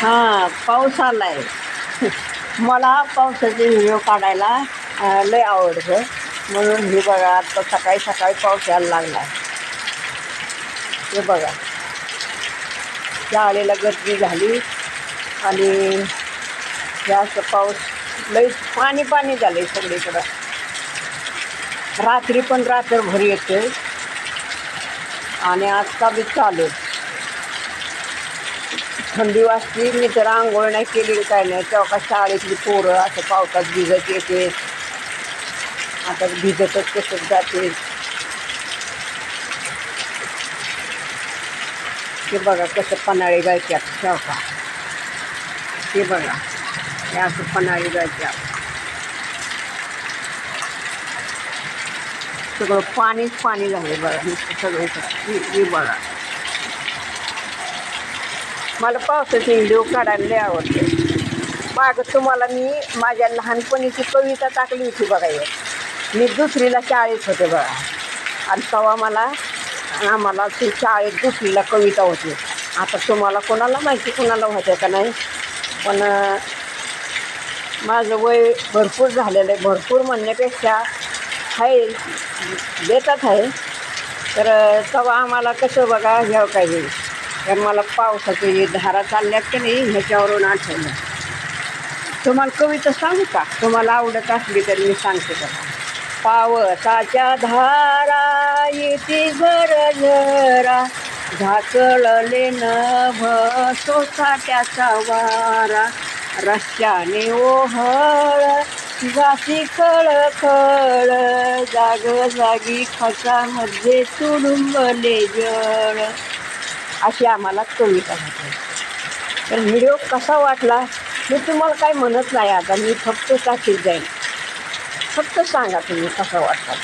हां, पाऊस आलाय. मला पावसाचे व्हिडिओ काढायला लय आवडतं. म्हणून हे बघा, आता सकाळी सकाळी पाऊस यायला लागला आहे. हे बघा, शाळेला गर्दी झाली आणि जास्त पाऊस लई पाणी पाणी झालं आहे सगळीकडं. रात्री पण रात्रभर येतो आहे आणि आजचा बी चालू आहे. थंडी वाजती, मी तर आंघोळ नाही केली काय नाही. तेव्हा का शाळेतली पोरं असं पावसात भिजत येते, आता भिजतच कसं जाते. हे बघा कसं पन्हाळी गायच्यात तेव्हा. हे बघा, हे असं पन्हाळी गायच्यात सगळं पाणीच पाणी झालं बघा. नुसतं सगळं हे बघा. मला पावसाचे व्हिडिओ काढायला लय आवडते. मागं तुम्हाला मी माझ्या लहानपणीची कविता टाकली होती बघा. मी दुसरीला शाळेत होते बघा, आणि तेव्हा आम्हाला ती शाळेत दुसरीला कविता होती. आता तुम्हाला कोणाला माहिती, कोणाला होत्या का नाही, पण माझं वय भरपूर झालेलं आहे. भरपूर म्हणण्यापेक्षा आहे, देतात आहे. तर तेव्हा आम्हाला कसं बघा घ्यावं काय, तर मला पावसाचे धारा चालल्यात की नाही ह्याच्यावरून आठवलं. तुम्हाला कविता सांगू का? तुम्हाला आवडत असली तर मी सांगते का. पावसाच्या धारा येते झरझरा, झाकळले नभ सोसाट्याचा वारा, रस्त्याने ओहळ जाती खळखळ, जागोजागी खचामध्ये तुडुंबले जळ. अशी आम्हाला कविता होती. तर व्हिडिओ कसा वाटला मी तुम्हाला काही म्हणत नाही. आता मी फक्त टाकीत जाईन. फक्त सांगा तुम्ही कसा वाटला.